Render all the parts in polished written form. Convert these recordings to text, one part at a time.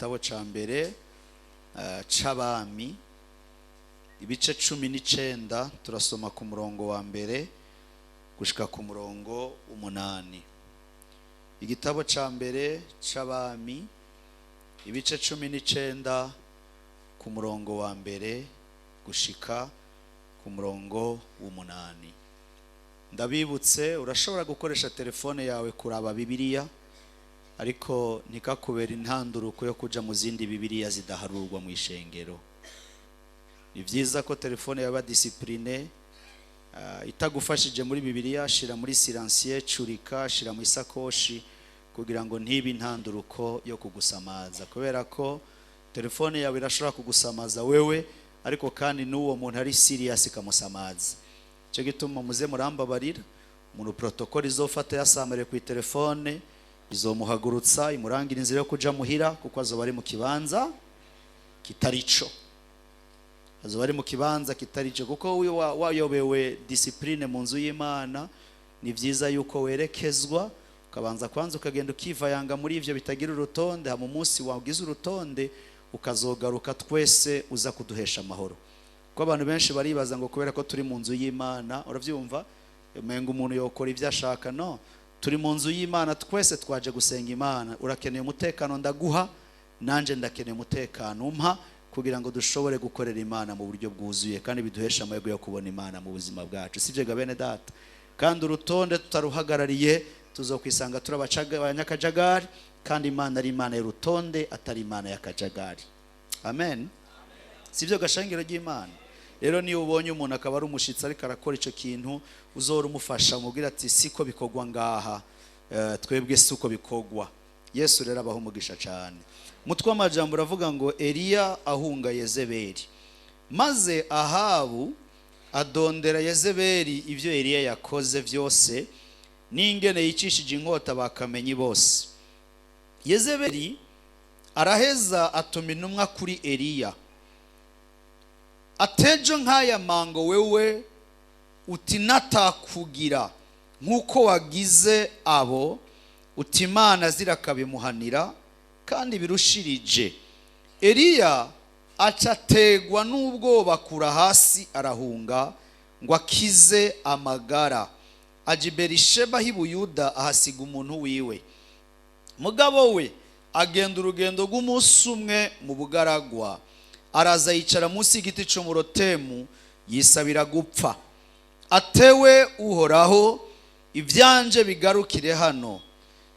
gitabo ca mbere c'abami ibice 19 turasoma ku murongo wa mbere gushika ku murongo 8. Igitabo ca mbere c'abami ibice 19 ku murongo wa mbere gushika ku murongo 8. Ndabibutse urashobora gukoresha telefone yawe kuraba Bibiliya, ariko ntikakubera intanduruko yo kuja mu zindi Bibiliya zidaharurwa mu ishengero. Ni vyiza ko telefone yaba discipline, itagufashije muri Bibiliya shira muri silencieux, curika, shira mu isakoshi kugira ngo ntibe intanduruko yo kugusamaza, kubera ko telefone yawe irashobora kugusamaza wewe, ariko kandi n'uwo muntu ari serious ikamusamaza. Cyo gituma muze murambabarira, umuntu protocol izofata yasamare ku telefone izomuhagurutsa imurangira inzira yo kuja muhira, kuko azoba ari mu kibanza kitarico, azoba ari mu kibanza kitarico. Kuko wayobewe discipline mu nzu y'Imana, ni vyiza yuko werekezwa ukabanza kwanza ukagenda ukivayanga muri ivyo bitagira urutonde, ha mu munsi wagize urutonde ukazogaruka twese uza kuduhesha amahoro. Ko abantu benshi baribaza ngo kubera ko turi mu nzu y'Imana, uravyumva umenga umuntu yokora ivyo ashaka. No, turi mu nzu y'Imana, twese twaje gusenga Imana. Urakeneye umutekano ndaguha, nanje ndakeneye umutekano umpa, kugira ngo dushobore gukorera Imana mu buryo bwuzuye kandi biduhesha amahirwe yo kubona Imana mu buzima bwacu. Sivyo ga bene data? Kandi urutonde tutaruhagarariye tuzokwisanga turabanyakajagari, kandi Imana ari Imana y'urutonde atari Imana y'akajagari. Amen. Sivyo gashangiro ry'Imana? Rero niyo ubonye umuntu akaba ari umushitsi ariko arakora ico kintu, uzora umufasha umubwira ati siko bikogwa ngaha, twebwe suko bikogwa. Yesu rero abaho umugisha cyane. Mutwe w'amajambo uravuga ngo Eliya ahunga Yezebeli. Maze Ahabu adondera Yezebeli ivyo Eliya yakoze vyose, n'ingene yicishije inkota bakamenyi bose. Yezebeli araheza atuma intumwa kuri Eliya, atejo nk'aya mango wewe uti natakugira nk'uko wagize abo, uti Imana zirakabimuhanira kandi birushirije. Eliya acategwa n'ubwoba kura hasi arahunga ngo akize amagara, aja i Berisheba h'i Buyuda ahasiga umuntu wiwe. Mugabo we agenda urugendo rw'umunsi umwe mu bugaragwa, araza yicara munsi y'igiti cy'umurotemu yisabira gupfa. Atewe Uhoraho, ivyanje bigarukire hano,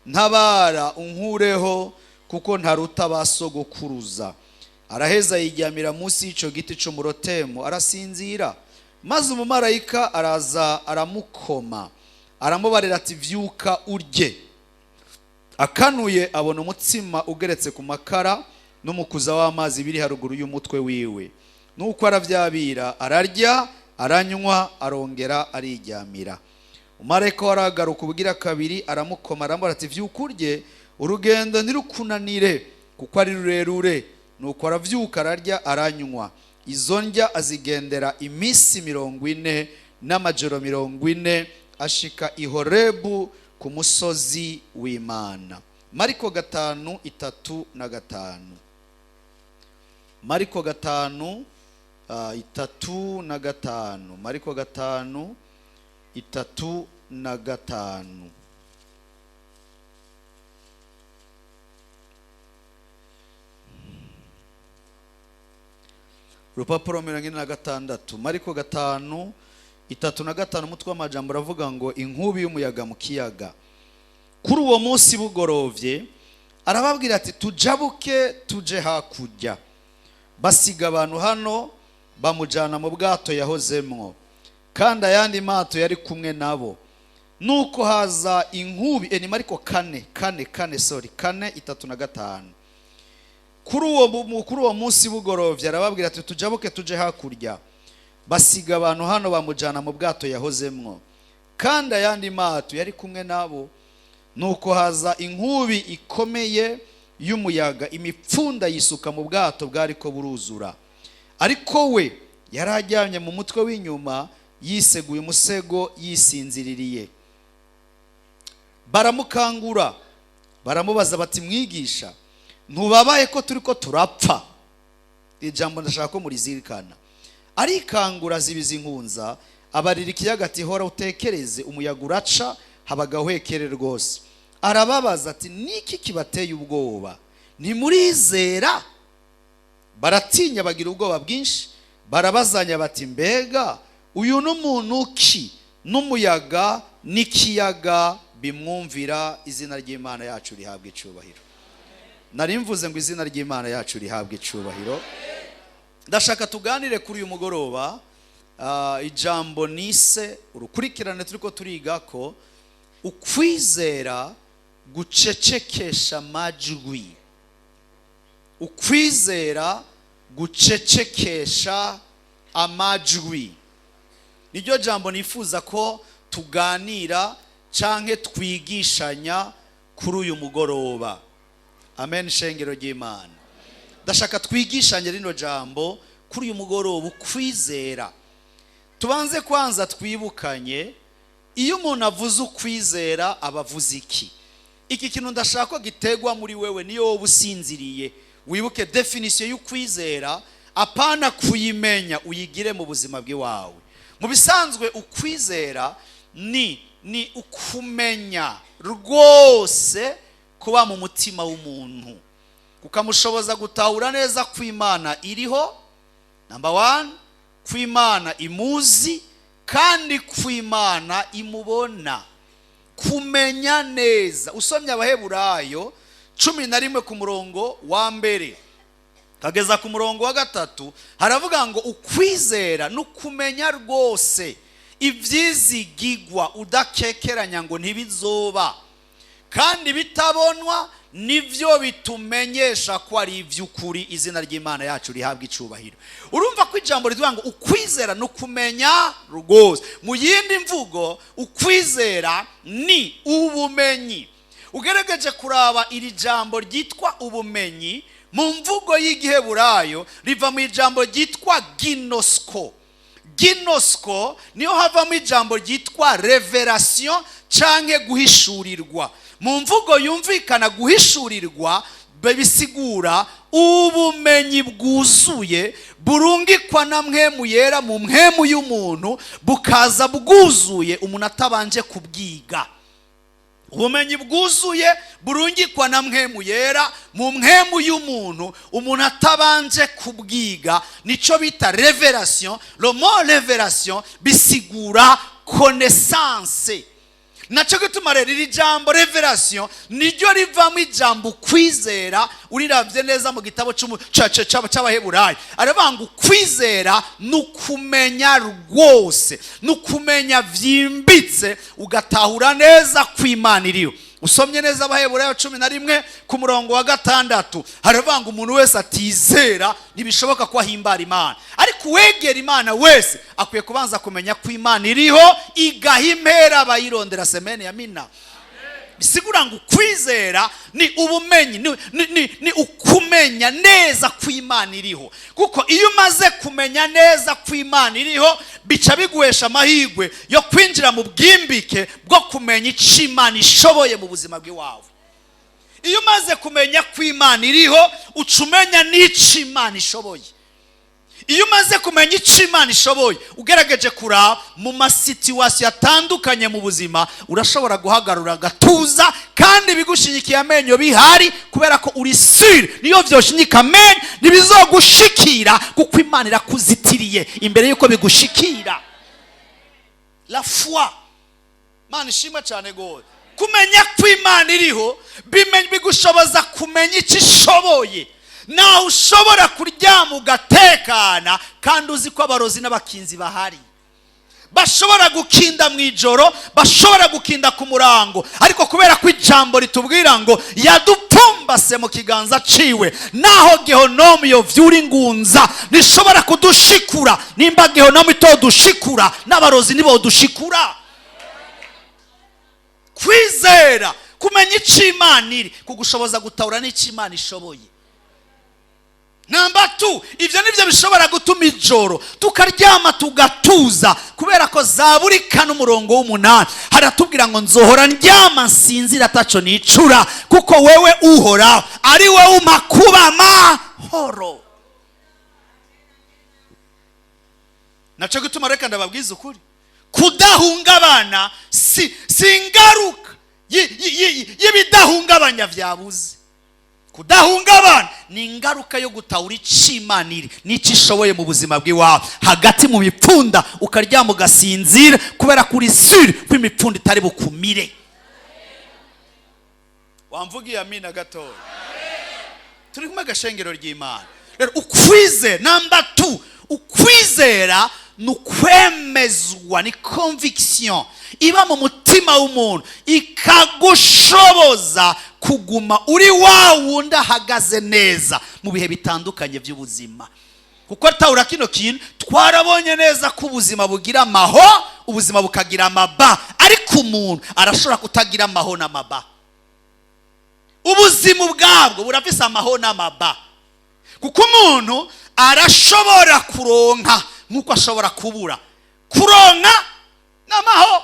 ntabara unkureho kuko ntaruta basogokuruza. Araheza yiryamira munsi y'ico giti cy'umurotemu arasinzira. Maze umumarayika araza aramukoma, aramubarira ati vyuka urye. Akanuye abona umutsima ugeretse ku makara n'umukuza w'amazi biri haruguru y'umutwe wiwe. Nuko aravyabira, ararya, aranywa, arongera ariryamira. Umarayika waragaruka ubugira kabiri aramukoma, aramubwira ati vyuka urye, urugendo ntirukunanire kuko ari rurerure. Nuko aravyuka, ararya, aranywa. Izo ndya azigendera iminsi 40 n'amajoro 40, ashika i Horebu ku musozi w'Imana. Mariko 5:3-5. Mariko 5:3-5. Mariko 5:3-5. Rupapuro 46. Mariko 5:3-5. Umutwe w'amajambo uravuga ngo inkubi y'umuyaga mu kiyaga. Kuri uwo munsi bugorovye arababwira ati tujabuke tuje hakurya. Basiga abantu hano bamujana mu bwato yahozemwo, kandi ayandi mato yari kumwe nabo. Nuko haza inkubi, ni Mariko 4:3-5. Kuri uwo munsi bugorovye arababwira ati tujabuke tuje hakurya. Basiga abantu hano bamujana mu bwato yahozemwo, kandi ayandi mato yari kumwe nabo. Nuko haza inkubi ikomeye y'umuyaga, imipfunda yisuka mu bwato bwariko buruzura. Ariko we yarajyanye mu mutwe w'inyuma yiseguye umusego yisinziririye. Baramukangura baramubaza bati mwigisha, ntubabaye ko turi ko turapfa. Ijambo ndashaka ko murizirikana. Arikangura zibiza inkunza, abarira ikiyaga ati hora utekereze, umuyaga uraca habagahwekere rwose. Arababaza ati niki kibateye ubwoba? Ntimurizera? Baratinya bagira ubwoba bwinshi, barabazanya bati mbega uyu n'umuntu ki n'umuyaga n'ikiyaga bimwumvira? Izina ry'Imana yacu rihabwa icubahiro. Nari mvuze ngo izina ry'Imana yacu rihabwa icubahiro. Ndashaka tuganire kuri uyu mugoroba ijambo nise urukurikirane turiko turiga ko ukwizera gucecekesha amajwi. Ukwizera gucecekesha amajwi niryo jambo nifuza ko tuganira canke twigishanya kuri uyu mugoroba. Amen, shengero ry'Imana. Ndashaka twigishanye rino jambo kuri uyu mugoroba, ukwizera. Tubanze kwanza twibukanye, iyo umuntu avuze ukwizera abavuze iki? Iki kintu ndashaka ko gitegwa muri wewe niyo wowe usinziriye. Wibuke definition y'ukwizera, apana kuyimenya uyigire mu buzima bw'iwawe. Mu bisanzwe ukwizera ni ukumenya rwose kuba mu mutima w'umuntu, kukamushoboza gutahura neza ko Imana iriho, number 1, ko Imana imuzi kandi ko Imana imubona. Kumenya neza. Usomye Abaheburayo 11 ku murongo wa mbere kageza ku murongo wa 3 haravuga ngo ukwizera n'ukumenya rwose ivyizigigwa udakekeranya ngo ntibizoba, kandi bitabonwa nivyo bitumenyesha ko ari ivy'ukuri. Izina ry'Imana yacu rihabwa icubahiro. Urumva ko ijambo rivuga ngo ukwizera n'ukumenya rwose. Mu yindi mvugo, ukwizera ni ubumenyi. Ugerageje kuraba iri jambo ryitwa ubumenyi mu mvugo y'Igiheburayo riva mu ijambo ryitwa ginosko. Ginosko niyo havamo ijambo ryitwa revelation canke guhishurirwa. Mu mvugo yumvikana guhishurirwa bisigura ubumenyi bwuzuye burungikwa na mpwemu yera mu mpwemu y'umuntu, bukaza bwuzuye umuntu atabanje kubwiga. Ubumenyi bwuzuye burungikwa na mpwemu yera mu mpwemu y'umuntu, umuntu atabanje kubwiga, nico bita revelation. Le mot revelation bisigura connaissance. Naco gituma rero iri jambo revelation niryo rivamo ijambo kwizera. Uriravye neza mu gitabo c'Abaheburayo aravuga ngo kwizera n'ukumenya rwose, n'ukumenya vyimbitse, ugatahura neza ko Imana iriho. Usomye neza Abaheburayo 11 ku murongo wa 6 haravuga ngo umuntu wese atizera ntibishoboka ko ahimbara Imana, ariko uwegera Imana wese akwiye kubanza kumenya ko Imana iriho igahimpera abayirondera. Semene ya mina. Bisigura ngo kwizera ni ubumenyi, ni ukumenya neza ko Imana iriho. Kuko iyo umaze kumenya neza ko Imana iriho, bica biguhesha amahirwe yo kwinjira mu bwimbike bwo kumenya icyo Imana ishoboye mu buzima bw'iwawe. Iyo umaze kumenya ko Imana iriho, ucumenya n'icyo Imana ishoboye. Iyo umaze kumenya icyo Imana ishoboye, ugerageje kuraba mu masituwasiyo atandukanye mu buzima, urashobora guhagarura gatuza kandi bigushinyikiye amenyo bihari, kubera ko uri sure niyo vyoshinyika amenyo ntibizogushikira, kuko Imana irakuzitiriye imbere yuko bigushikira. La foi. Mana ishimwe cyane gose. Kumenya ko Imana iriho bigushoboza kumenya icyo ishoboye. Naho ushobora kuryama ugatekana kandi uzi ko abarozi n'abakinzi bahari, bashobora gukinda mu ijoro, bashobora gukinda ku murango, ariko kubera ko ijambo ritubwira ngo yadupfumbase mu kiganza ciwe, naho Gehonomu yo vyura ingunza nishobora kudushikura. Nimba Gehonomu itodushikura, n'abarozi nibo dushikura. Kwizera, kumenya icyo Imana iri, kugushoboza gutahura n'icyo Imana ishoboye. Number 2, ivyo nivyo bishobora gutuma ijoro tukaryama tugatuza, kubera ko Zaburi kane umurongo w'8 haratubwira ngo nzohora ndyama nsinzira ataco nicura, kuko wewe uhoraho ari wewe umpa kuba amahoro. Naco gituma reka ndababwiza ukuri, kudahungabana si ingaruka y'ibidahungabanya vyabuze. Kudahungabana ni ingaruka yo gutahura icimaniri n'icyo ishoboye mu buzima bw'iwawe, hagati mu mipfunda ukaryama ugasinzira, kubera kuri sure ko imipfunda itari bukumire. Wamvugiye amina gatoya? Turi kumwe gashengero ry'Imana. Rero ukwizera, number 2, ukwizera nukwemezwa, ni conviction iba mu mutima w'umuntu ikagushoboza kuguma uri wa wundi ahagaze neza mu bihe bitandukanye by'ubuzima. Kuko tawura kino kintu twarabonye neza ko ubuzima bugira amaho, ubuzima bukagira amaba, ariko umuntu arashobora kutagira amaho n'amaba. Ubuzima bwabwo burafise amaho n'amaba, kuko umuntu arashobora kuronka nkuko ashobora kubura. Kuronka n'amaho,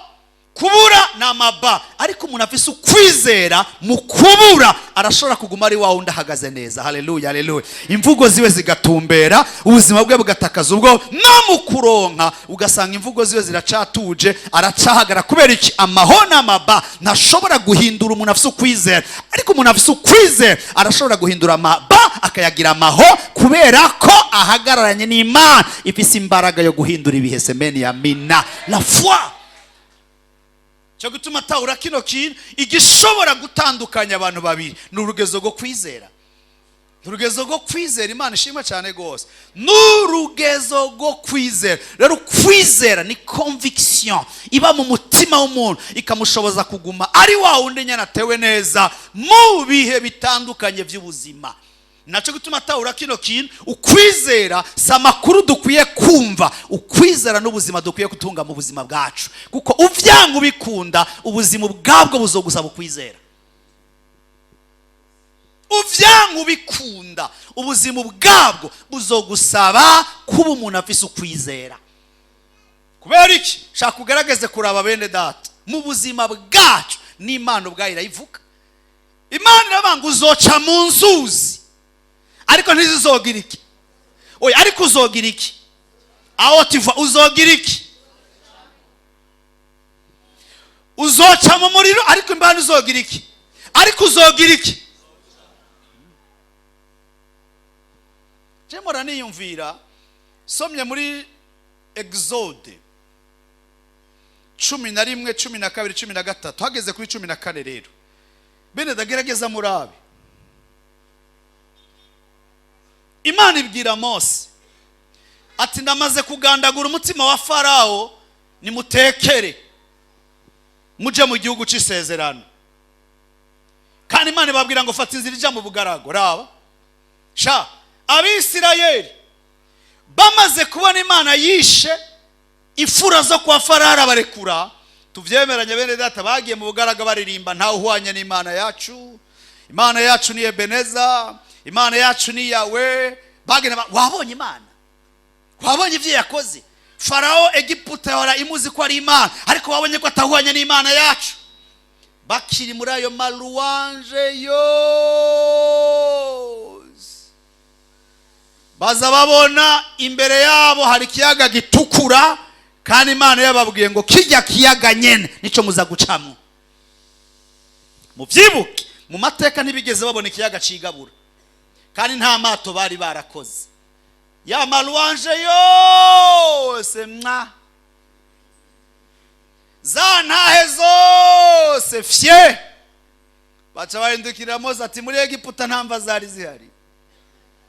kubura n'amaba, ariko umuntu afise ukwizera mu kubura arashobora kuguma ari wa wundi ahagaze neza. Haleluya, haleluya. Imvugo ziwe zigatumbera, ubuzima bwe bugatakaza ubwo, no mu kuronka ugasanga imvugo ziwe ziracatuje, aracahagara. Kubera iki? Amaho n'amaba ntashobora guhindura umuntu afise ukwizera, ariko umuntu afise ukwizera arashobora guhindura amaba akayagira amaho, kubera ko ahagararanye n'Imana ifise imbaraga yo guhindura ibihe. Semeni amina. La foi. Cyo gutuma tawura kino kintu igishobora gutandukanya abantu babiri n'urugezo rwo kwizera. Urugezo rwo kwizera, Imana ishimwe cyane gose, n'urugezo rwo kwizera. Rero kwizera ni conviction iba mu mutima w'umuntu ikamushoboza kuguma ari wa wundi nyana atewe neza mu bihe bitandukanye by'ubuzima. Naco gutuma tawura kino kintu, ukwizera samakuru dukwiye kumva, ukwizera n'ubuzima dukwiye kutunga mu buzima bwacu, kuko uvyanga ubikunda ubuzima bwabwo buzogusaba ukwizera. Uvyanga ubikunda ubuzima bwabwo buzogusaba kuba umuntu afise ukwizera. Kubera iki? Shaka kugaragaze kuraba bene data mu buzima bwacu n'Imana ubwayo irayivuga. Imana irabanga uzoca mu nzuzi, ariko ntizizogira iki? Oya, ariko uzogira iki? Aho tiva uzogira iki? Uzoca mu muriro, ariko Imana uzogira iki? Ariko uzogira iki? Jemora niyumvira somye muri Exode 11, 12, 13, hageze kuri 14 rero. Bene dagerageza murabe. Imana ibwira Mose ati ndamaze kugandagura umutima wa Farao, nimutekere muje mu gihugu c'isezerano. Kandi Imana ibabwira ngo fata inzira ija mu bugarago. Raba sha Abisirayeli bamaze kubona Imana yishe ifura zo kwa Farao barekura, tuvyemeranye bene data, bagiye mu bugaraga baririmba ntawe uhwanye n'Imana yacu. Imana yacu ni Ebeneza, Imana yacu ni Yawe. Bagena wabonye Imana, wabonye ivyo yakoze. Farao Egiputa wara imuzi ko ari Imana, ariko wabonye ko atahwanye n'Imana yacu. Bakiri muri ayo maruanje yose, baza babona imbere yabo hari kiyaga gitukura, kandi Imana yababwiye ngo kijya kiyaga nyene nico muza gucamo. Muvyibuke mu mateka ntibigeze babona ikiyaga cigabura, kandi nta mato bari barakoze. Ya maruanje yose za ntahe zose fye baca bahindukira Mose ati muri Egiputa ntamva zari zihari.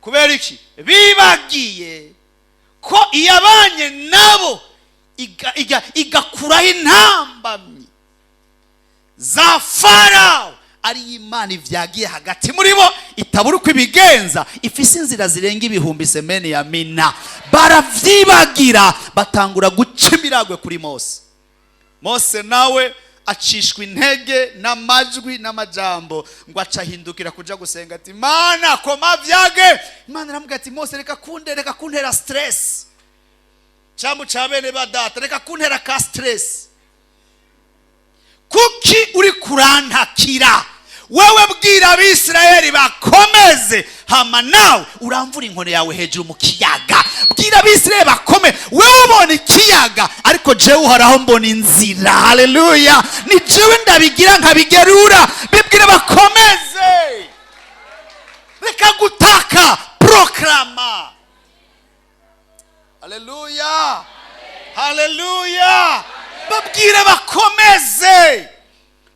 Kubera iki? Bibagiye ko iyabanye nabo igakuraho intambamyi za Farao ari Imana ivyagiye hagati muri bo, itabura uko ibigenza, ifise inzira zirenga ibihumbi. Semeni ya mina. Baravyibagira batangura guca imiragwe kuri Mose. Mose nawe acishwa intege n'amajwi n'amajambo ngo acahindukira kuja gusenga ati Mana koma vyage. Imana iramubwira ati Mose reka kuntera stress. Cyambu ca bene badata reka kuntera ka stress. Kuki uri kurantakira? Wewe bwira Abisirayeli bakomeze, hama nawe uramvura inkone yawe hejuru mu kiyaga. Bwira Abisirayeli bakome, wewe ubona ikiyaga ariko jewe uhoraho mbona inzira. Haleluya! Ni jewe ndabigira nkabigerura. Bibwire bakomeze, reka gutaka, proklama. Haleluya! Haleluya! Babwire bakomeze.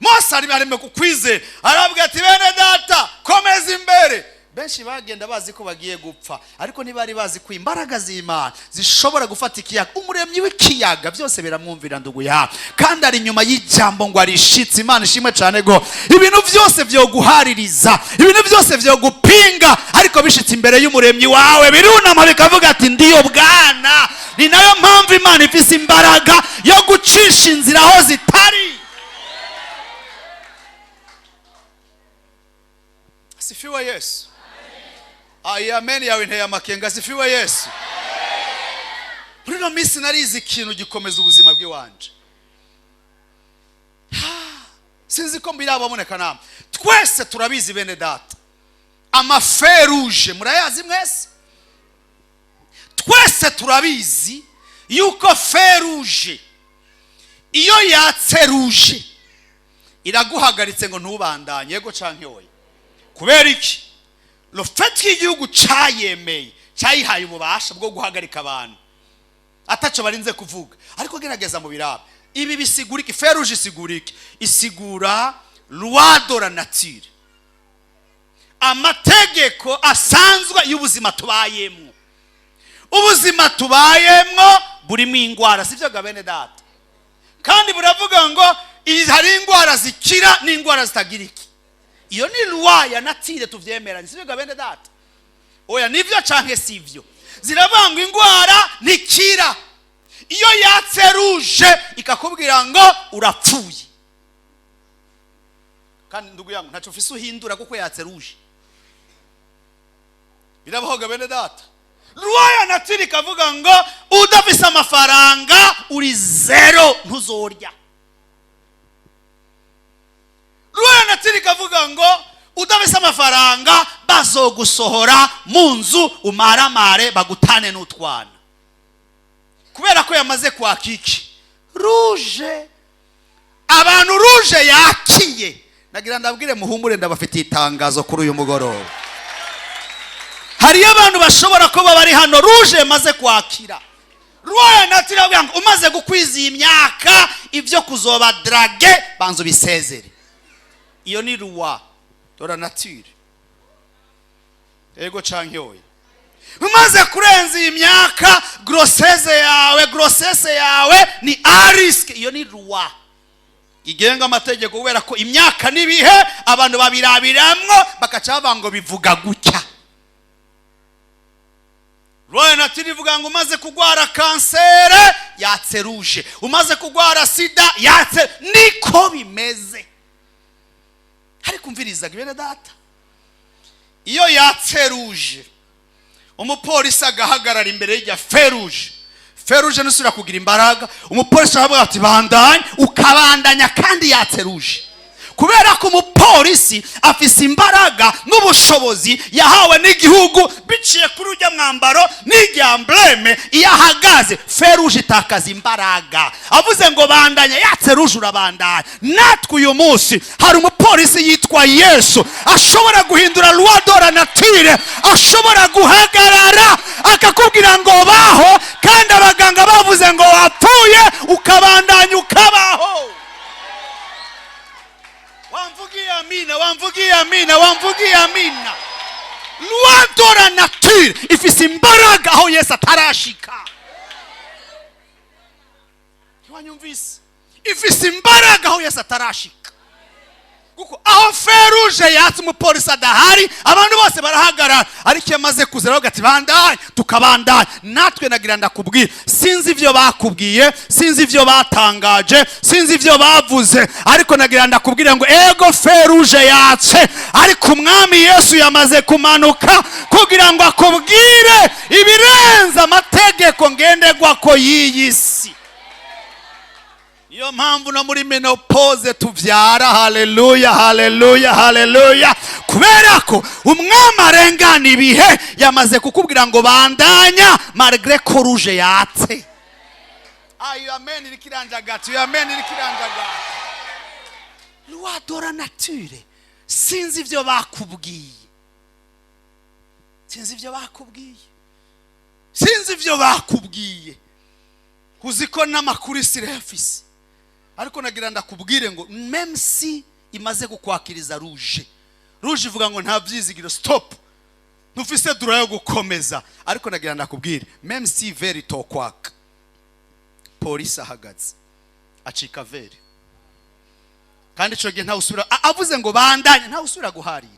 Mose ari bareme kukwize arabwira ati bene data komeza imbere. Benshi bagenda bazi ko bagiye gupfa, ariko ntibari bazi ko imbaraga z'Imana zishobora gufata ikiyaga. Umuremyi w'ikiyaga byose biramwumvira ndugu yawe, kandi ari nyuma y'ijambo ngo arishitse. Imana ishimwe cyane go ibintu byose byo guhaririza, ibintu byose byo gupinga, ariko bishitse imbere y'umuremyi wawe birunama bikavuga ati ndiyo bwana. Ni nayo mpamvu Imana ifise imbaraga yo gucisha inzira aho zitari. Asifiwe Yesu. Amen yawe nteye amakenga. Asifiwe Yesu. Muri no minsi narizi ikintu gikomeza ubuzima bw'iwanje. Sinzi ko mbirababoneka namwe. Twese turabizi bene data, amaferuje murayazi mwese. Twese turabizi yuko feruje iyo yatse ruje iraguhagaritse ngo ntubandanye. Yego canke oya? Kubera iki? Lofeti y'igihugu cayemeye, cyayihaye ububasha bwo guhagarika abantu ataco barinze kuvuga. Ariko gerageza mu biraba ibi bisigura iki? Feruje isigura iki? Isigura loi de la nature, amategeko asanzwe y'ubuzima tubayemwo. Ubuzima tubayemwo burimo ingwara, sivyo gabene data? Kandi buravuga ngo hari ingwara zikira n'ingwara zitagira iki. Iyo ni loi ya nature tuvyemeranye, sivyo gabene data? Oya nivyo canke sivyo? Zirabanga ingwara nikira. Iyo yatse ruje ikakubwira ngo urapfuye. Kandi ndugu yangu ntaco ufise uhindura kuko yatse ruje. Birabaho gabene data? Loi ya nature ikavuga ngo udafise amafaranga uri zero ntuzorya. Loi ya nature ikavuga ngo udafise amafaranga bazogusohora mu nzu umaramare bagutane n'utwana. Kubera ko yamaze kwakiki ruje, abantu ruje yakiye. Nagira ndabwire muhumure ndabafitiye itangazo kuri uyu mugoroba. Hari abantu bashobora kuba bari hano ruje maze kwakira. Loi ya nature avuga ngo umaze gukwiza imyaka ivyo kuzoba drage banzo bisezere. Iyo ni loi de la nature. Ego canke oya? Umaze kurenza imyaka grossesse yawe ni a risk. Iyo ni loi igenga amategeko, kubera ko imyaka nibihe abantu babirabiramwo bakaca bavuga bivuga gutya. Loi ya nature ivuga ngo umaze kugwara kansere yatse ruje, umaze kugwara sida yatse. Niko bimeze. Hari kumviriza bene data? Iyo yatse ruje umupolisi agahagarara imbere y'ijya feruje. Feruje nusura kugira imbaraga, umupolisi aravuga ati bandanye, ukabandanya kandi yatse ruje. Kubera ko umupolisi afise imbaraga n'ubushobozi yahawe n'igihugu biciye kuri ujya mwambaro n'ijya embleme. Iyo ahagaze feruje itakaza imbaraga. Avuze ngo bandanya yatse ruje urabandanya. Natwe uyu munsi hari umupolisi yitwa Yesu ashobora guhindura loi de la nature, ashobora guhagarara akakubwira ngo baho, kandi abaganga bavuze ngo wapfuye ukabandanya ukabaho. Wamvugiye amina, wamvugiye amina, wamvugiye amina. Loi de la nature ifise imbaraga aho Yesu atarashika. Wanyumvise? Ifise imbaraga aho Yesu atarashika. kuko aho feruje yatse umupolisi adahari abantu bose barahagarara, ariko yamaze kuzera bagati bandanye tukabandanye. Natwe nagira ndakubwira, sinzi ivyo bakubwiye, sinzi ivyo batangaje, sinzi ivyo bavuze, ariko nagira ndakubwira ngo ego feruje yatse, ariko umwami Yesu yamaze kumanuka kugira ngo akubwire ibirenza amategeko ngenderwako y'iyi si. Iyo mpamvu no muri menopause tuvyara. Haleluya, haleluya, haleluya. Kubera ko umwami arengana ibihe yamaze kukubwira ngo bandanya malgré ko rouge yatse. Ayo amen irikiranjagatu, amen irikiranjagatu. Loi de la nature. Sinzi ivyo bakubwiye. Sinzi ivyo bakubwiye. Sinzi ivyo bakubwiye. Kuziko n'amakuru isirefisi. Ariko nagira ndakubwire ngo même si imaze kukwakiriza rouge ivuga ngo nta byizigiro, stop, ntufise dura yo gukomeza. Ariko nagira ndakubwire même si veri tokwaka, polisi ahagaze acika veri, kandi ico gihe nta usubira avuze ngo bandanye, nta usubira guharira.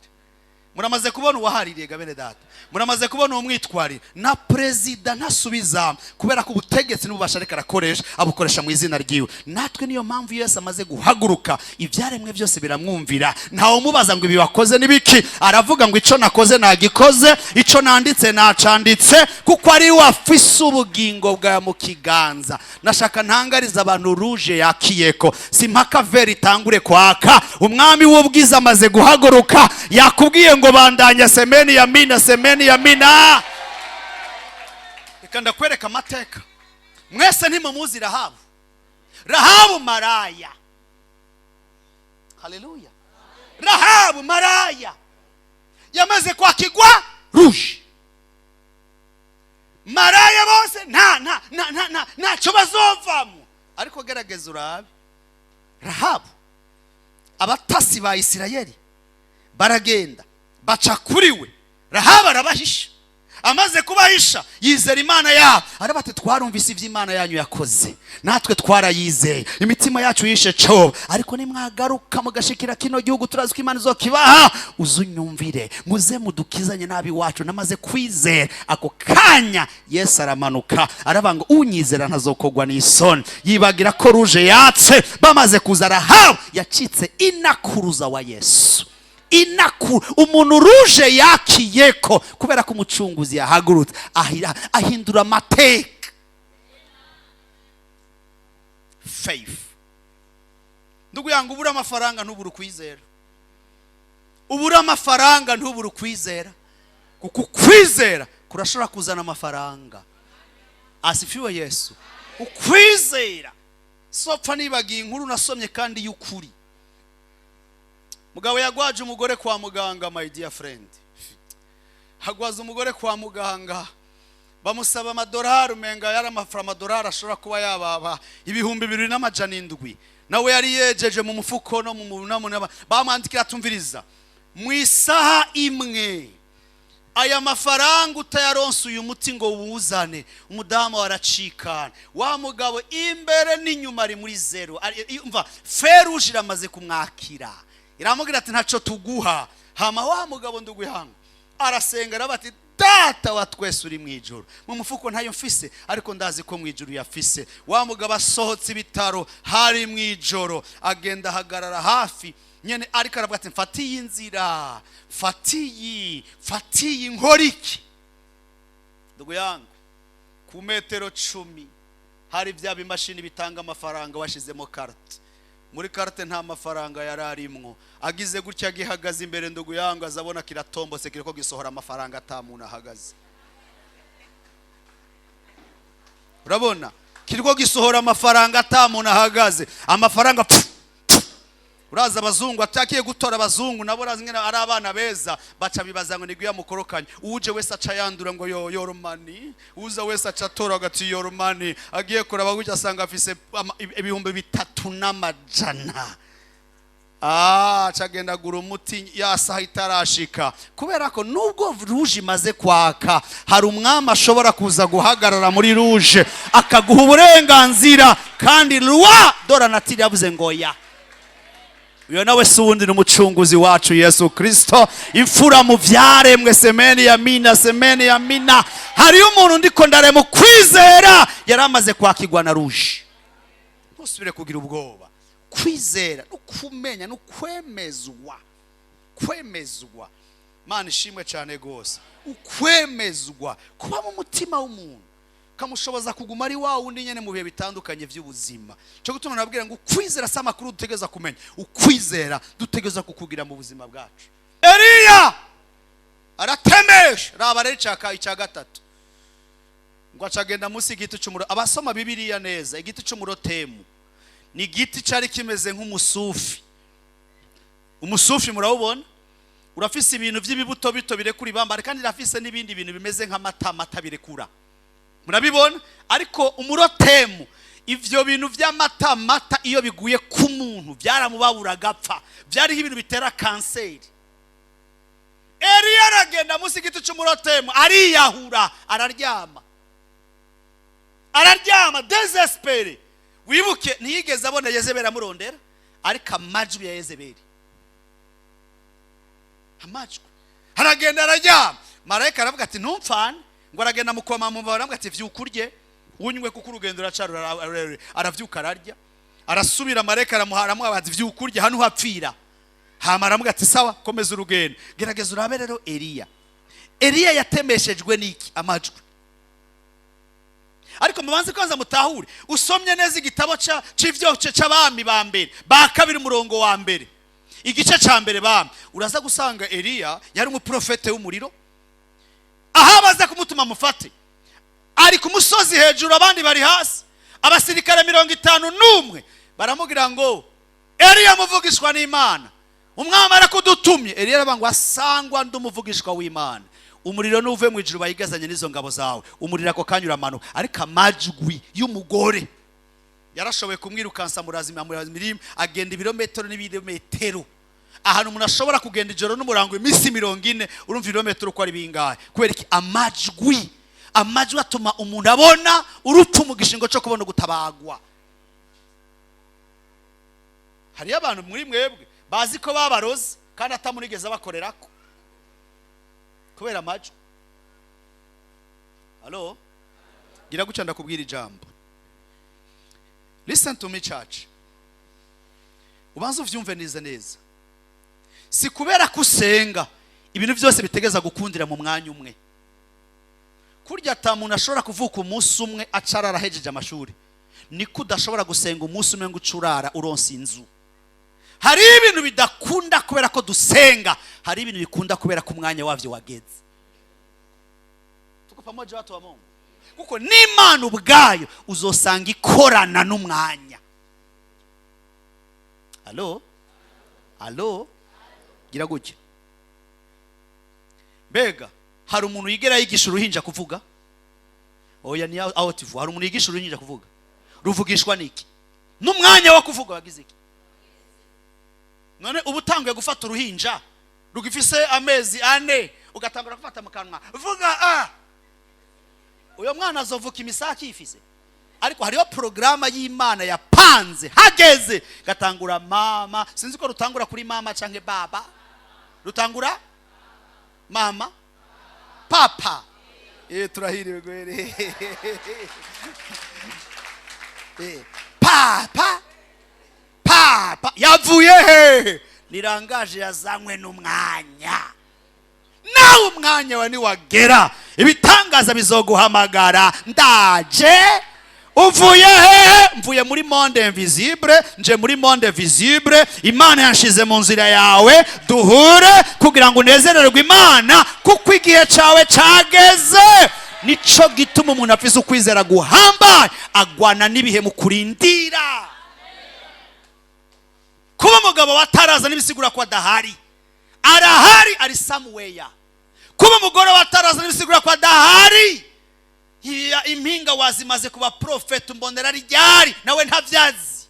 Muramaze kubona uwahaririye gabene data, muramaze kubona umwitwari na president ntasubiza, kubera ko ubutegetsi n'ububasha reka rakoresha abukoresha mu izina ryiwe. Natwe niyo mpamvu Yesu amaze guhaguruka ivyaremwe byose biramwumvira, ntawo mubaza ngo ibi wakoze nibiki, aravuga ngo ico nakoze nagikoze, ico nanditse nacanditse, kuko ari wafise ubugingo bwa mu kiganza. Nashaka ntangariza abantu rouge yakiyeko, simpaka veri tangure kwaka. Umwami w'ubwiza amaze guhaguruka, yakubwiye ngo bandanya semeni ya mina, semeni ya mina. Reka ndakwereka amateka. Mwese ntimuzi Rahabu. Rahabu maraya. Haleluya. Rahabu maraya yamaze kwakigwa rouge. Maraya bose ntaco bazovamo. Ariko gerageza urabe Rahabu, abatasi ba Isirayeli baragenda baca kuriwe. Rahabu arabahisha, amaze kubahisha yizera Imana yabo. Arabate twarumvise ivy'Imana yanyu yakoze, natwe twarayizeye, imitima yacu yishe cyo. Ariko nimwagaruka mugashikira kino gihugu turazi ko Imana izokibaha, uzunyumvire muze mudukizanye nabi wacu. Namaze kwizera ako kanya Yesu aramanuka, arabanga unyizera ntazokogwa n'isoni. Yibagira ko rouge yatse, bamaze kuza Rahabu yacitse inakuruza wa Yesu. Umuntu rouge yakiyeko kubera ko umucunguzi yahagurutse ahindura amateka. Faith. Ndugu yangu, ubura amafaranga ntubura ukwizera. Ubura amafaranga ntubura ukwizera, kuko ukwizera kurashobora kuzana amafaranga. Asifiwe Yesu. Ukwizera sopfa nibagiye inkuru nasomye kandi y'ukuri. Mugabo yagwaje umugore kwa muganga, my dear friend. Hagwaza umugore kwa muganga, bamusaba amadolari, umenga yari amadolari ashobora kuba yababa 2,700. Nawe yari yejeje mu mufuko no mu munamo, bamwandikira tumviriza, mu isaha imwe aya mafaranga utayaronse uyu muti ngo wuzane. Umudamu waracikana, wa mugabo imbere n'inyuma ari muri zero. Umva feruje iramaze kumwakira, iramubwira ati ntaco tuguha. Hama wa mugabo ndugwihanga arasenga, arabati data wa twese uri mwijuru, mu mufuko ntayo mfise, ariko ndazi ko mwijuru yafise. Wa mugabo asohotse ibitaro hari mwijoro, agenda hagarara hafi nyene, ariko aravuga ati mfatiye inzira, fatiyi nkoriki. Ndugu yangu, ku metero 10 hari vya bimashini bitanga amafaranga washizemo carte. Muri carte nta mafaranga yararimwo. Agize gutya gihagaze imbere, ndugu yangu, azabona kiratombose kiriko gisohora amafaranga atamuntu ahagaze. Urabona kiriko gisohora amafaranga atamuntu ahagaze. Amafaranga uraza abazungu atakiye gutora abazungu nabo razingena ari abana beza, baca bibaza ngo niguya mukorokanye. Uje wese aca yandura ngo yoromani, uza wese aca tora agati yoromani. Agiye kuraba gutya asanga afise 3,300. Cagenda gura umuti yasaha itarashika, kubera ko nubwo rouge imaze kwaka, hari umwami ashobora kuza guhagarara muri rouge akaguha uburenganzira. Kandi loi de la nature yavuze ngo ya uyo nawe si uwundi ni umucunguzi wacu Yesu Kristo, imfura mu vyaremwe. Semeni yamina, semeni yamina. Hariyo umuntu ndiko ndarema ukwizera yaramaze kwakirwa na ruje. Ntusubire kugira ubwoba. Kwizera nukumenya nukwemezwa. Kwemezwa. Mana ishimwe cyane gose. Ukwemezwa kuba mu mutima w'umuntu kamushoboza kuguma ari wa wundi nyene mu bihe bitandukanye by'ubuzima. Cyo gutuma nabwira ngo ukwizera si amakuru dutegeza kumenya, ukwizera dutegeza kukugira mu buzima bwacu. Eliya aratemesha raba rero icya gatatu ngo acagenda munsi y'igiti cy'umuro. Abasoma Bibiliya neza, igiti cy'umurotemu ni igiti cyari kimeze nk'umusufi. Umusufi murawubona urafise ibintu by'ibibuto bito birekura ibambare, kandi rafise n'ibindi bintu bimeze nk'amata birekura, murabibona. Ariko umurotemu ivyo bintu vy'amata iyo biguye ku muntu byaramubabura gapfa, byari ibintu bitera kanseri. Eliya aragenda munsi y'igiti cy'umurotemu ariyahura, araryama desespere. Wibuke ntiyigeze abona Yezebeli amurondera, ariko amajwi ya Yezebeli, amajwi. Aragenda araryama, marayika aravuga ati ntumfane, ngo aragenda mukoma mu mubara, aravuga ati vyukurye unywe kuko urugendo ruracarura. Aravyuka ararya, arasubira, marayika aramuhara ati vyukurye hano hapfira. Hama aravuga ati sawa, komeza urugendo. Gerageza urabe rero Eliya yatemeshejwe n'iki? Amajwi. Ariko mubanze kwanza mutahure, usomye neza igitabo c'ivyo c'abami ba mbere ba kabiri umurongo wa mbere, igice ca mbere bami, uraza gusanga Eliya yari umuprofete w'umuriro. Ahabaza kumutuma mufate, ari ku musozi hejuru, abandi bari hasi. Abasirikare 51 baramugira ngo Eliya muvugishwa n'Imana, umwami arakudutumye. Eliya arabangwa asangwa ndumuvugishwa w'Imana. Umuriro nuve mu ijuru bayigazanye n'izo ngabo zawe, umuriro ako kanyura mano. Ariko amajwi y'umugore yarashoboye kumwirukansa murazima mirimo, agenda ibirometero n'ibirometero. Ahantu umuntu ashobora kugenda ijoro n'umurango iminsi 40, urumva ibirometero uko ari bingahe? Kubera iki? Amajwi atuma umuntu abona urupfu mu gishingo cyo kubona gutabagwa. Hari abantu muri mwebwe bazi ko babaroze kandi atamunigeze bakorerako kubera amajwi. Hello, gira guca ndakubwira ijambo. Listen to me church, ubanza uvyumve neza. Si kubera kusenga ibintu byose bitegeza gukundira mu mwanya umwe. Kurya atamuntu ashobora kuvuka umunsi umwe acarara hejeje amashuri, niko udashobora gusenga umunsi umwe ngo ucurara uronse inzu. Hari ibintu bidakunda kubera ko dusenga, hari ibintu bikunda kubera ko umwanya wavyo wageze. Tuko pamoja watu wa Mungu, kuko n'Imana ubwayo uzosanga ikorana n'umwanya. Allo gira gutya. Mbega hari umuntu yigera yigisha uruhinja kuvuga? Oya, ni autivu. Hari umuntu yigisha uruhinja kuvuga? Ruvugishwa niki? N'umwanya wo kuvuga wagize iki? None ubutanguye gufata uruhinja rugifise amezi 4 ugatangura gufata mu kanwa vuga uyo mwana azovuka imisaki ifise. Ariko hariyo programa y'Imana yapanze, hageze gatangura mama. Sinzi ko rutangura kuri mama canke baba, rutangura mama papa. Turahiriwe gwere. Papa yavuye he? Nirangaje yazanywe n'umwanya. Nawe umwanya wani wagera, ibitangaza bizoguhamagara. Ndaje. Uvuye he? Mvuye muri monde invisible, nje muri monde visible. Imana yanshize mu nzira yawe, duhure kugira ngo unezererwe Imana, kuko igihe cawe cageze. Nico gituma umuntu afise ukwizera guhamba, agwana n'ibihe mu kurindira. Kuba umugabo wataraza nibisigura ko adahari, arahari, ari somewhere. Kuba umugore wataraza nibisigura ko adahari, impinga wazimaze kuba prophet mbonera ari ryari nawe ntavyazi.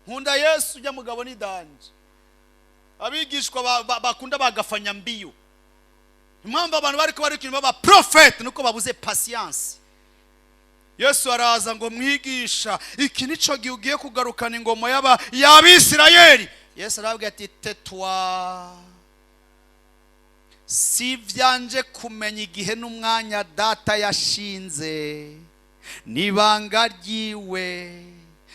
Nkunda Yesu ujya mugabo ni danje. Abigishwa bakunda bagafanya mbiyo. Impamvu abantu bari kirimo ba prophet nuko babuze patience. Yesu araza ngo mwigisha, iki nico giye kugarukana ingoma y'Abisirayeli. Yesu arabwira ati tetwa, si byanje kumenya igihe n'umwanya data yashinze, nibanga ryiwe,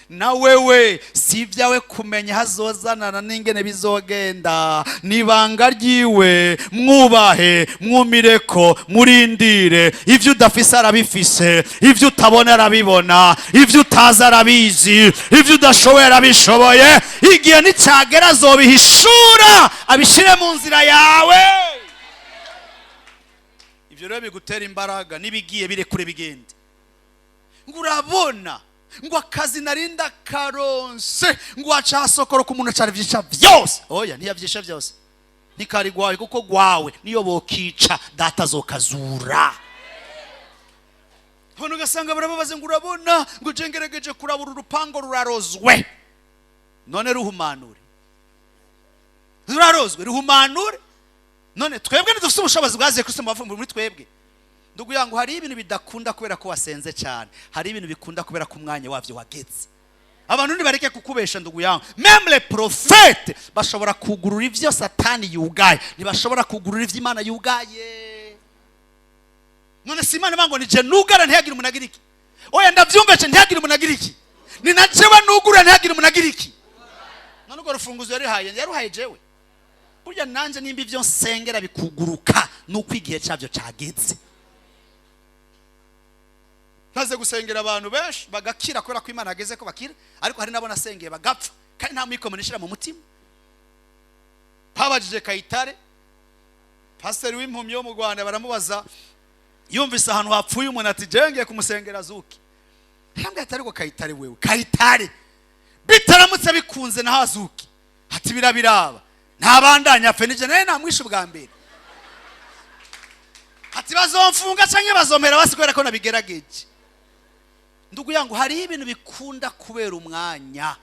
na wewe si ibyawe kumenya hazozanana n'ingene bizogenda, nibanga ryiwe. Mwubahe, mwumireko, murindire. Ivyo udafise arabifise, ivyo utabona arabibona, ivyo utazi arabizi, ivyo udashoboye arabishoboye. Igihe nicagera azobihishura abishire mu nzira yawe. Ivyo rero bigutera imbaraga, nibigiye birekure bigende. Ngo urabona ngo akazi narinda karonse, ngo aca hasokoro ku muntu acavyisha vyose. Oya, ntiyavyisha vyose, ntikari gwawe, kuko gwawe niyo bokica data azokazura. Hono gasanga barababaze ngo urabona ngo jengerageje kurabura urupango rurarozwe, none ruhumanure. Rurarozwe ruhumanure. None twebwe ntidufite ubushobozi bwaziye Kristo muri twebwe. Ndugu yangu, hari ibintu bidakunda kubera ko wasenze cyane, hari ibintu bikunda kubera ko umwanya wavyo wageze. Abantu ntibareke kukubesha ndugu yangu. Même les prophètes bashobora kugurura ivyo Satani yugaye, ntibashobora kugurura ivyo Imana yugaye. None si Imana bango nije nugara ntiyagira umuntu agira iki? Oya, ndavyumveje ntiyagira umuntu agira iki? Ni najewe nugura ntiyagira umuntu agira iki? None ugo rufunguzo yaruhaye jewe. Burya nanje nimba ivyo nsengera bikuguruka, nuko igihe cyavyo cageze. Naze gusengera abantu benshi bagakira kubera ko Imana ageze ko bakira, ariko hari nabo nasengeye bagapfa kandi nta mwikomeneshira mu mutima. Pabajije Kayitare, pasteur w'impumyi yo mu Rwanda, baramubaza yumvise ahantu hapfuye umuntu ati jengeye kumusengera azuki. Yambwiye ati ariko Kayitare wewe, Kayitare bitaramutse bikunze na hazuki, ati birabiraba ntabandanya fe nije naye namwishe ubwa mbere, ati bazomfunga canke bazomera basikwera ko nabigerageje. Ndugu yangu, hari ibintu bikunda kubera umwanya.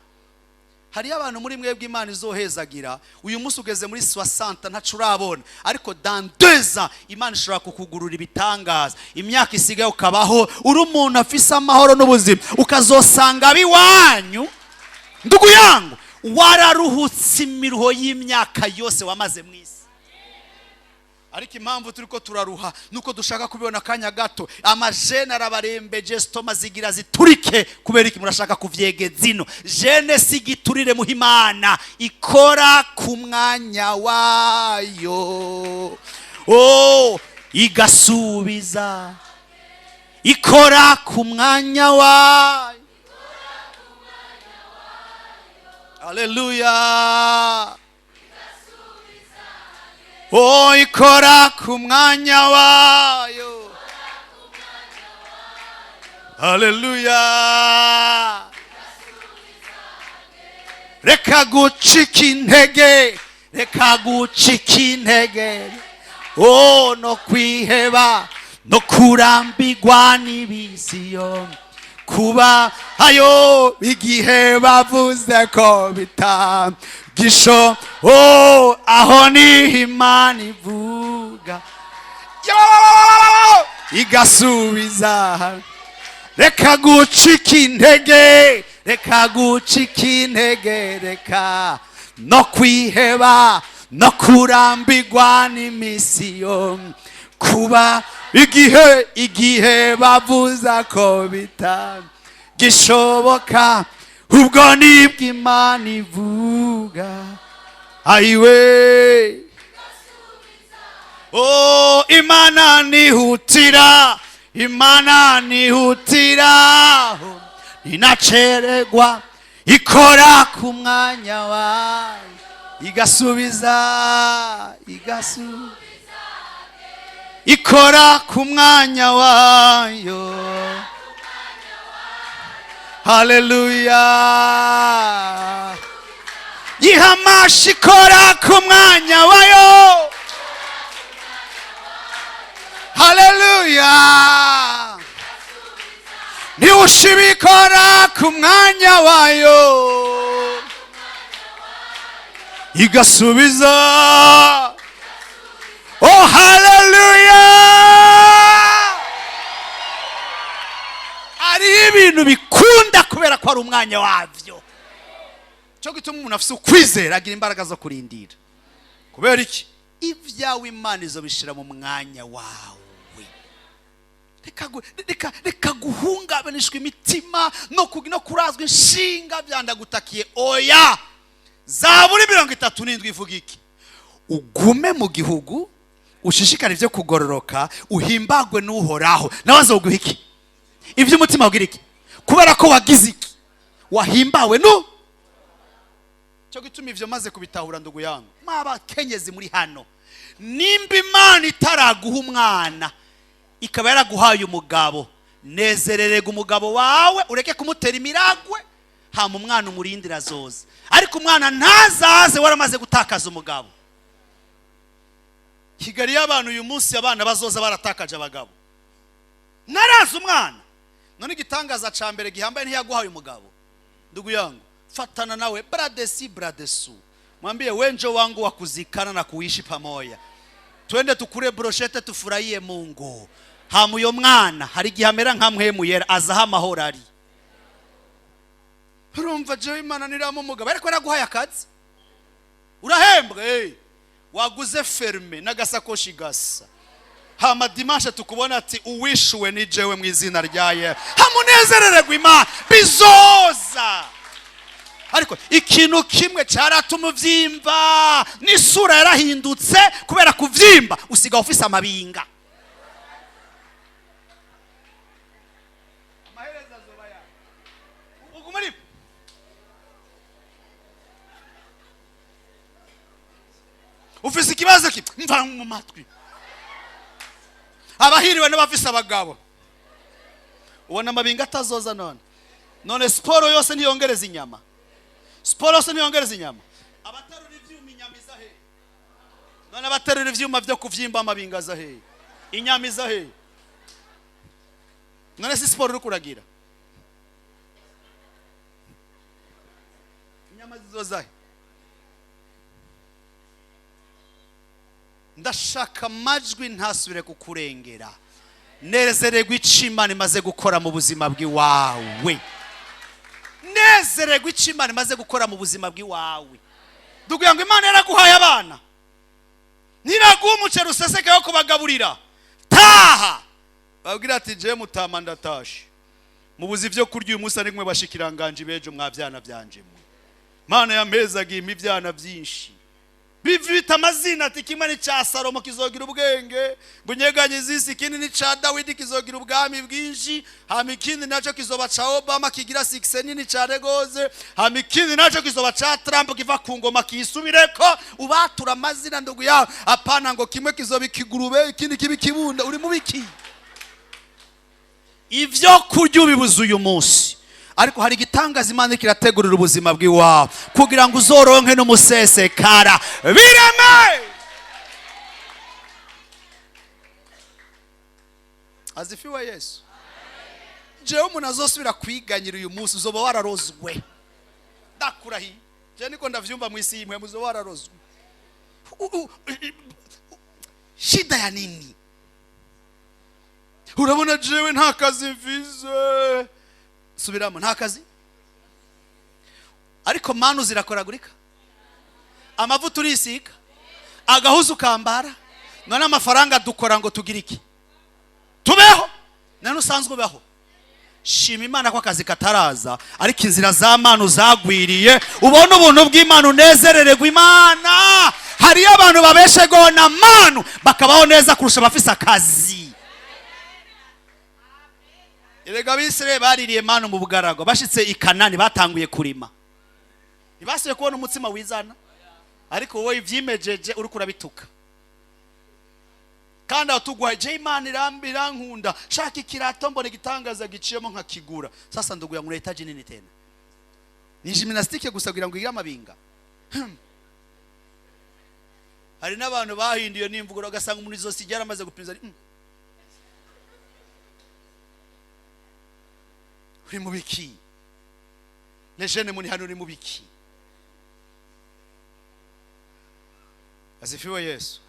Hari abantu muri mwebwe Imana izohezagira, uyu munsi ugeze muri 60 ntacu urabona, ariko dans 2 ans Imana ishobora kukugurura ibitangaza. Imyaka isigaye ukabaho uri umuntu afise amahoro n'ubuzima, ukazosanga biwanyu. Ndugu yangu, wararuhutse imiruho y'imyaka yose wamaze mwisi. Ariko impamvu turiko turaruha nuko dushaka kubibona kanya gato. Amajene arabarembeje, stoma zigira ziturike kubera iki murashaka kuvyegeza ino. Jene sigiturire muhimana ikora ku mwanya wayo. Oh, igasubiza ikora ku mwanya wayo. Hallelujah. Oh, ikora ku mwanya wayo. Hallelujah. Reka gucika intege, reka gucika intege. Oh, no kwiheba, no kurambirwa n'ibisiyo. Kuba ayo igihe bavuze ko gisho, oh, aho ni Imana ivuga igasubiza. Reka gucika intege, reka gucika intege, reka no kwiheba, no kurambirwa n'imisiyo. Kuba igihe bavuza ko gishoboka, ubwo nibwo Imana ivuga. Aiwe, oh, Imana nihutira, Imana nihutira, inaceregwa, ikora ku mwanya wayo, igasubiza, ikora ku mwanya wayo. Hallelujah. Ihamashi ikora ku mwanya wayo. Hallelujah. Niushibikora ku mwanya wayo, igasubiza. Oh, hallelujah. Ari ibintu bikunda kubera ko ari umwanya wavyo. cyo gituma umuntu afise ukwizera agira imbaraga zo kurindira. Kubera iki? Ibyawe Imana izobishira mu mwanya wawe. Reka guhungabanishwa imitima no kurazwa inshinga byandagutakiye. Oya, Zaburi 37 ivuga iki? Ugume mu gihugu, ushishikare ivyo kugororoka, uhimbagwe n'uhoraho. Nawe azoguha iki? Ivyo umutima ugira iki? Kubera ko wagize iki? Wahimbawe no. Cyo gituma ivyo maze kubitahura ndugu yangu. Maba kenyezi muri hano. Nimba Imana itaraguha umwana, ikaba yaraguhaye umugabo, nezererega umugabo wawe, ureke kumutera imiragwe, hama umwana umurindira azoza. Ariko umwana ntazaze waramaze gutakaza umugabo. Kigali y'abantu uyu munsi abana bazoza baratakaje abagabo. Naraza umwana. None igitangaza ca mbere gihambaye ntiyaguhaye umugabo. Ndugu yangu, fatana nawe bradesu. Mwambie wenjo wangu wa kuzikana na kuishi pamoja. Twende tukure broshete tufurahie Mungu. Hamu yo mwana hari gihamera nka mpwemu yera azaha amahoro ari. Urumva je Imana niramo umugabo ariko yaraguhaye akazi. Urahembwa waguze ferme n'agasakoshi gasa. Hama dimanche tukubona ati uwishuwe ni jewe mu izina ryaye. Hamunezerererwa Imana bizoza. Ariko ikintu kimwe cyaratuma uvyimba, n'isura yarahindutse kubera kuvyimba usiga ofisa amabinga. Amahereza zoba ya. Ugumari. Ufise ikibazo ki? Mva mu matwi. Abahiriwe n'abafise abagabo. Ubona amabinga atazoza none. None sporo yose ntiyongereza inyama. Sporo yose ntiyongereza inyama. Abaterura ivyuma inyama iza he? None abaterura ivyuma byo kuvyimba amabinga aza he? Inyama iza he? None si sporo rukuragira. Inyama zizoza he? Ndashaka amajwi ntasubire kukurengera. Nezererwa icimana imaze gukora mu buzima bw'iwawe. Nezererwa icimana imaze gukora mu buzima bw'iwawe. Dukugira ngo Imana yaraguhaye abana. Niraguha umuceri useseke yo kubagaburira. Taha. Babwira ati je mutama ndatashe. Mubuzi ivyo kurya uyu munsi ari mwe bashikiranganje bejo mwavyana byanje mwe. Mana yampezaga imivyana byinshi. Bivita amazina ati kimwe ni ca Salomo kizogira ubwenge, bunyeganye zisi kindi ni ca Dawidi kizogira ubwami bwinshi, hama ikindi naco kizoba ca Obama kigira 6 nini ca Regoze, hama ikindi naco kizoba ca Trump kiva ku ngoma kisubireko. Ubatura amazina ndugu yawe, apana ngo kimwe kizoba ikigurube ikindi kibi kibunda. Uri mubiki ivyo kurya ubibuza uyu munsi. Ariko hari gitangaza Imana kirategurira ubuzima bw'iwawe kugira ngo uzoronke n'umusesekara bireme. Azifiwe Yesu. Je umuntu azosubira kwiganyira uyu munsi uzoba wararozwe. Ndakurahi. Je niko ndavyumva mu isi imwe muzoba wararozwe. Shida ya nini? Urabona jewe nta kazi mfize. Subiramo nta kazi. Ariko manu zirakoragurika. Amavuta urisiga. Agahuzu kambara. None amafaranga dukora ngo tugira iki? Tubeho. None usanzwe ubeho. Shima Imana ko akazi kataraza, ariko inzira za manu zagwiriye. Ubona ubuntu bw'Imana unezerererwa Imana. Hari abantu babeshego na manu bakabaho neza kurusha abafise akazi. Erega Abisirayeli baririye manu mu bugarago, bashitse i Kanani batanguye kurima. Ntibasuye kubona umutsima wizana, ariko wowe ivyimejeje uri kurabituka. Kandi atugwa je Imana irambira nkunda, shaka ikirato mbone gitangaza giciyemo nka kigura. Sasa nduguya muri etaje nini tena? Ni gymnastique gusa kugira ngo igire amabinga. Hari n'abantu bahindiye n'imvuguro gasanga umuntu izosi ryara amaze gupinza. Uri mubiki? Nejene muni hano uri mubiki? Asifiwe Yesu.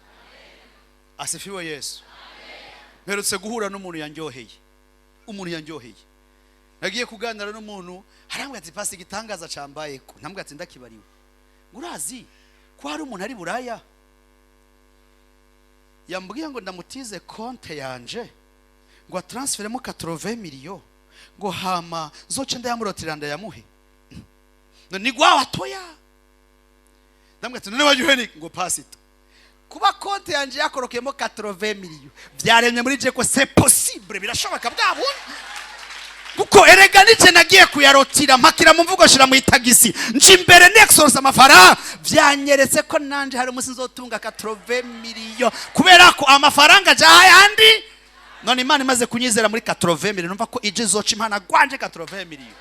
Asifiwe Yesu. Mperutse guhura n'umuntu yanjyoheye. Umuntu yanjyoheye. nagiye kuganira n'umuntu harambwa ati pasi gitangaza cambaye ko ntambwa ati ndakibariwe urazi ko hari umuntu ari buraya yambwiye ngo ndamutize konte yanje ngo transferemo 80 million ngo hama zoce ndayamurotira ndayamuhe none gwa watoya ndambwa ati none wajuheni ngo pasito kuba konte yanje yakorokemo 80 million byaremye muri je ko c'est possible birashoboka bwabundi kuko erega nice nagiye kuyarotira mpakira mu mvugo shira mu itagisi nje imbere nexonsa amafaranga byanyeretse ko nanje hari umunsi nzotunga 80 million kubera ko amafaranga jaha yandi none Imana imaze kunyizera muri 80 million numva ko ije zoca impana gwanje 80 million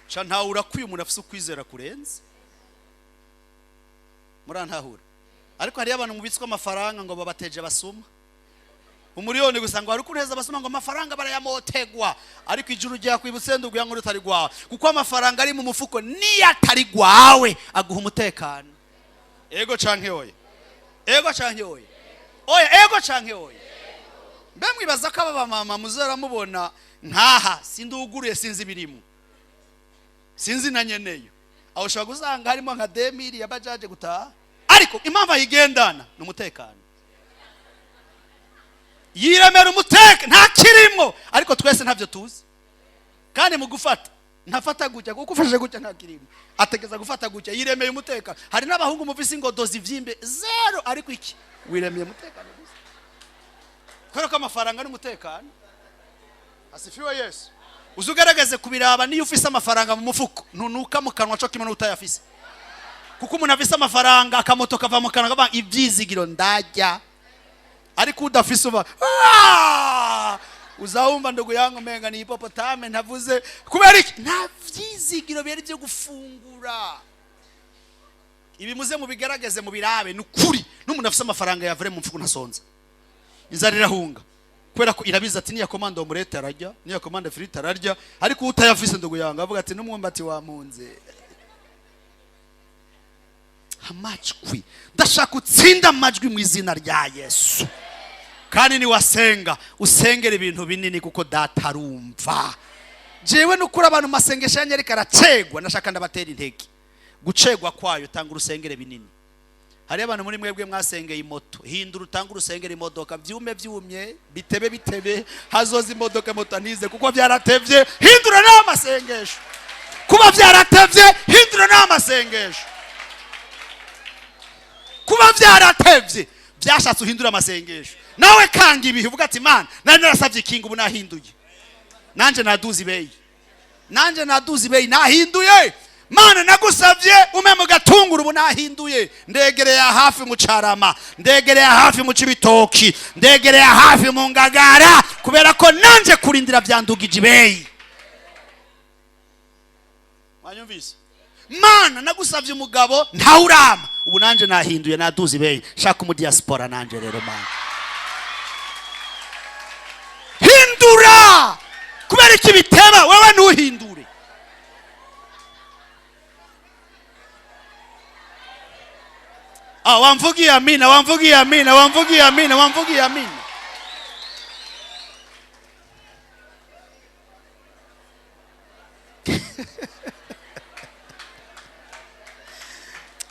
cha ntahura kuyu umuntu afise ukwizera kurenze murantahura ariko hari abantu mubitswe amafaranga ngo babateje basuma umuriyoni gusanga wari kuneza basoma ngo amafaranga barayamotegwa ariko ijuru rya kwibutsendu guyangura utari gwawe kuko amafaranga ari mu mufuko ni atari gwawe aguha umutekano ego canke oye ego canke oye oye ego canke oye mbemwibaza ko aba mama muzera mubona nkaha sinduguruye sinzi birimo sinzi nanyeneyo aho shaka gusanga harimo nka 2000 yabajaje gutaha ariko impamvu yigendana n'umutekano yiremera umuteka nta kirimo ariko twese ntavyo tuzi kandi mu gufata ntafata gutya kuko ufashe gutya nta kirimo ategeza gufata gutya yiremeye umuteka hari n'abahungu muvisi ingodo zivyimbe zero ariko iki wiremeye umutekano gusa kwera ko amafaranga n'umutekano asifiwe Yesu uzugaragaze kubiraba niyo ufise amafaranga mu mufuko ntunuka mu kanwa cyo kimwe n'utayafise kuko umuntu afise amafaranga akamoto kava mu kanwa kaba ivyizigiro ndajya ariko udafise uba uzawumva ndogo yangu menga ni hipopotame ntavuze kubera iki nta vyizigiro biri byo gufungura ibi muze mu bigaragaze mu birabe nukuri n'umuntu afise amafaranga yavure mu mfuko ntasonza inzarira hunga kubera ko irabiza ati niya komanda wo murete arajya niya komanda frite ararya ariko utayafise ndogo yangu avuga ati n'umwumbati wamunze amajwi ndashaka utsinda amajwi mu izina rya Yesu kandi ni wasenga usengera ibintu binini kuko data arumva jewe nukuri abantu masengesha yanyeri karacegwa ndashaka ndabatera intege gucegwa kwayo tanga urusengere binini hari abantu muri mwebwe mwasengeye imoto hindura utanga urusengere imodoka vyumye bitebe hazoza imodoka moto nize kuko byaratevye hindura n'amasengesho kuba byaratevye hindura n'amasengesho kuba byaratevye byashatse uhindura amasengesho nawe kanga ibihe uvuga ati man nari narasavye ikinga ubu nahinduye nanje naduzi beyi nahinduye mana nagusavye ume mu gatunguru ubu nahinduye ndegereye hafi mu Carama ndegereye hafi mu Cibitoki ndegereye hafi mu Ngagara kubera ko nanje kurindira vyandugije beyi wanyumvise mana nagusavye umugabo ntawurama ubu nanje nahinduye naduzi beyi shaka mu diaspora nanje rero mana hindura kubera iki biteba wewe ntuhindure wamvugiye amina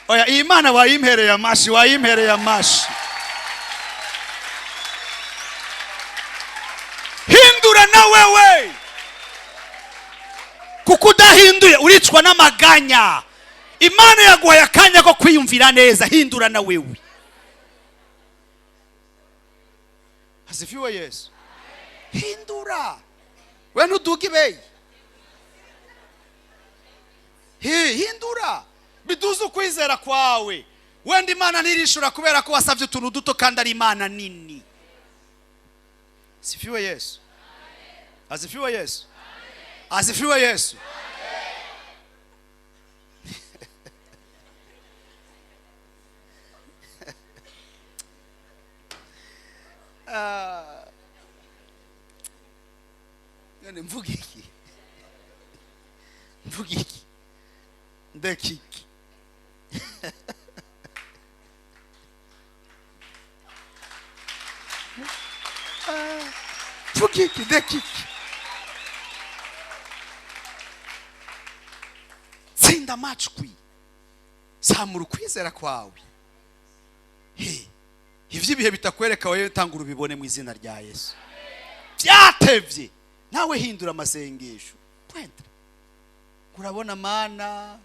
oya imana wayimpereye amashi hindura na wewe kuko udahinduye uricwa n'amaganya imana yaguhaye akanya ko kwiyumvira neza hindura na wewe asifiwe Yesu hindura we ntuduge beyi hindura biduze ukwizera kwawe wenda imana ntirishura kubera ko wasavye utuntu duto kandi ari imana nini asifiwe Yesu asifiwe Yesu asifiwe Yesu none mvuga iki ndekiki ndekiki tega amajwi, zamura ukwizera kwawe. Ivyo ibihe bitakwereka wewe tangura ubibone mu izina rya Yesu. Byatevye nawe hindura amasengesho. Pwente urabona mana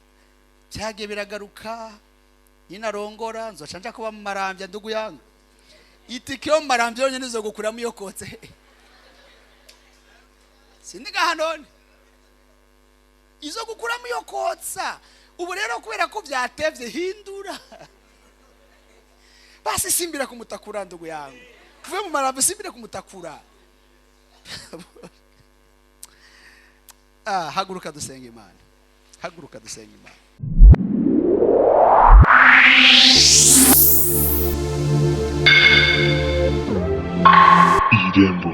byage biragaruka, ninarongora nzoca nja kuba mu marambya ndugu yangu. Itike yo marambya yonyene nizo gukuramo iyo kotse. Siniga hanone izo gukuramo iyo kotsa. Ubu rero kubera ko byatevye hindura. Basi simbira kumutakura ndugu yangu. Kuve mu marambya simbira kumutakura. Haguruka dusenga Imana. Haguruka dusenga Imana. Irembo